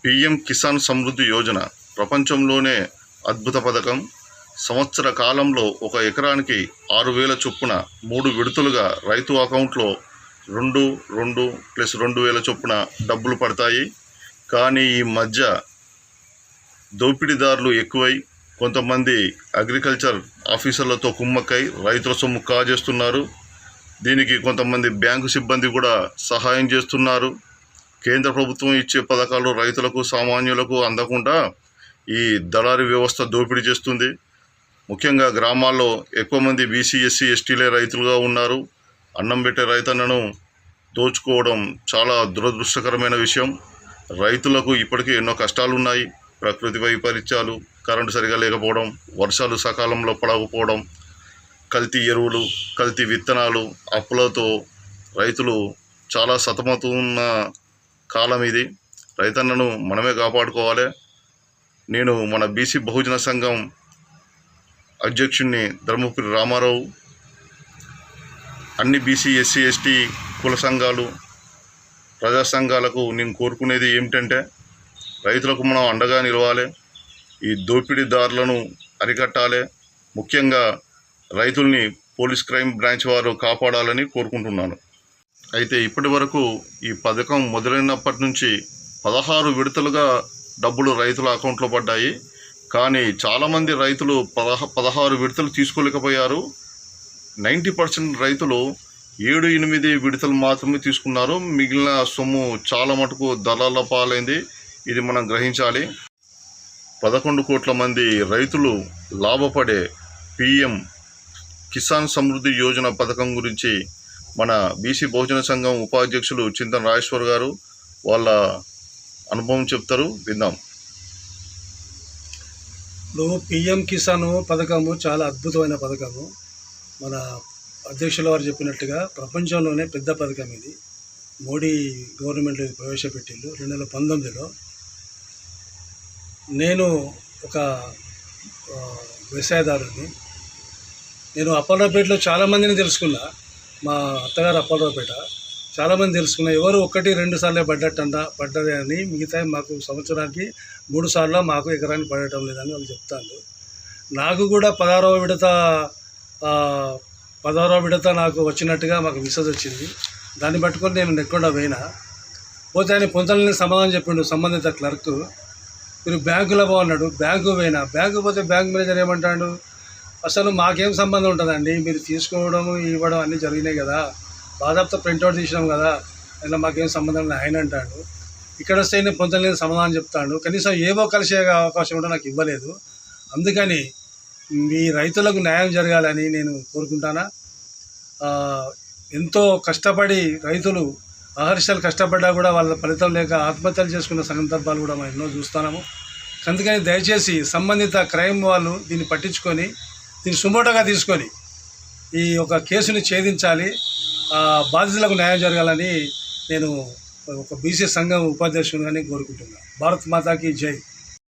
PM Kisan Samriddhi Yojana ప్రపంచంలోనే అద్భుత పథకం. సంవత్సర కాలంలో ఒక ఎకరానికి 6,000 చొప్పున 3 విడతలుగా రైతు అకౌంట్లో 2,2 + 2,000 చొప్పున డబ్బులు పడతాయి. కానీ ఈ మధ్య దోపిడీదారులు ఎక్కువై కొంతమంది అగ్రికల్చర్ ఆఫీసర్లతో కుమ్మక్కై రైతుల సొమ్ము కాజేస్తున్నారు. దీనికి కొంతమంది బ్యాంకు సిబ్బంది కూడా సహాయం చేస్తున్నారు. కేంద్ర ప్రభుత్వం ఇచ్చే పథకాలు రైతులకు సామాన్యులకు అందకుండా ఈ దళారీ వ్యవస్థ దోపిడీ చేస్తుంది. ముఖ్యంగా గ్రామాల్లో ఎక్కువ మంది బీసీ, ఎస్సీ, ఎస్టీలే రైతులుగా ఉన్నారు. అన్నం పెట్టే రైతన్నను దోచుకోవడం చాలా దురదృష్టకరమైన విషయం. రైతులకు ఇప్పటికీ ఎన్నో కష్టాలు ఉన్నాయి. ప్రకృతి వైపరీత్యాలు, కరెంటు సరిగా లేకపోవడం, వర్షాలు సకాలంలో పడకపోవడం, కల్తీ ఎరువులు, కల్తీ విత్తనాలు, అప్పులతో రైతులు చాలా సతమతమవుతున్న కాలం ఇది. రైతన్నను మనమే కాపాడుకోవాలి. నేను మన బీసీ బహుజన సంఘం అధ్యక్షుడిని ధర్మపురి రామారావు. అన్ని బీసీ, ఎస్సీ, ఎస్టీ కుల సంఘాలు, ప్రజా సంఘాలకు నేను కోరుకునేది ఏమిటంటే రైతులకు మనం అండగా నిలవాలి. ఈ దోపిడీదారులను అరికట్టాలి. ముఖ్యంగా రైతుల్ని పోలీస్ క్రైమ్ బ్రాంచ్ వారు కాపాడాలని కోరుకుంటున్నాను. అయితే ఇప్పటి వరకు ఈ పథకం మొదలైనప్పటి నుంచి 16 విడతలుగా డబ్బులు రైతుల అకౌంట్లో పడ్డాయి. కానీ చాలామంది రైతులు 16 విడతలు తీసుకోలేకపోయారు. 90% రైతులు 7-8 విడతలు మాత్రమే తీసుకున్నారు. మిగిలిన సొమ్ము చాలా మటుకు దళాల పాలైంది. ఇది మనం గ్రహించాలి. 11 కోట్ల మంది రైతులు లాభపడే పీఎం కిసాన్ సమృద్ధి యోజన పథకం గురించి మన బీసీ బహుజన సంఘం ఉపాధ్యక్షులు చింతన రాజేశ్వర్ గారు వాళ్ళ అనుభవం చెప్తారు, విందాం. ఇప్పుడు పిఎం కిసాన్ పథకము చాలా అద్భుతమైన పథకము. మన అధ్యక్షుల వారు చెప్పినట్టుగా ప్రపంచంలోనే పెద్ద పథకం ఇది. మోడీ గవర్నమెంట్ ప్రవేశపెట్టిండు 2019లో. నేను ఒక వ్యవసాయదారుని. నేను అప్పలరావుపేటలో చాలామందిని తెలుసుకున్నా. మా అత్తగారు అప్పలరావుపేట. చాలామంది తెలుసుకున్నా. ఎవరు 1-2 సార్లే పడ్డది అని, మిగతా మాకు సంవత్సరానికి 3 సార్లు మాకు ఎకరానికి పడటం లేదని వాళ్ళు చెప్తాను. నాకు కూడా 16వ విడత నాకు వచ్చినట్టుగా మాకు మెసేజ్ వచ్చింది. దాన్ని పట్టుకొని నేను నెక్కుండా పోయినా. పోతే ఆయన పొందలని సమాధానం చెప్పిండు సంబంధిత క్లర్క్. మీరు బ్యాంకులో పోన్నాడు. బ్యాంకు పోయినా. బ్యాంకు పోతే బ్యాంక్ మేనేజర్ ఏమంటాడు, అసలు మాకేం సంబంధం ఉంటుందండి, మీరు తీసుకోవడం ఇవ్వడం అన్నీ జరిగినాయి కదా, బాధాప్త ప్రింట్అవుట్ తీసినాం కదా, ఇలా మాకేం సంబంధం లేదు ఆయన అంటాడు. ఇక్కడ వస్తే నేను పొందలేని సమాధానం చెప్తాడు. కనీసం ఏవో కలిసే అవకాశం కూడా నాకు ఇవ్వలేదు. అందుకని మీ రైతులకు న్యాయం జరగాలని నేను కోరుకుంటానా. ఎంతో కష్టపడి రైతులు అహర్షాలు కష్టపడ్డా కూడా వాళ్ళ ఫలితం లేక ఆత్మహత్యలు చేసుకున్న సందర్భాలు కూడా మనం ఎన్నో చూస్తున్నాము. అందుకని దయచేసి సంబంధిత క్రైమ్ వాళ్ళు దీన్ని పట్టించుకొని దీన్ని సుమోటోగా తీసుకొని ఈ ఒక కేసుని ఛేదించాలి. బాధితులకు న్యాయం జరగాలని నేను ఒక బీసీ సంఘం ఉపాధ్యక్షునిగానే కోరుకుంటున్నాను. భారత్ మాతాకి జై.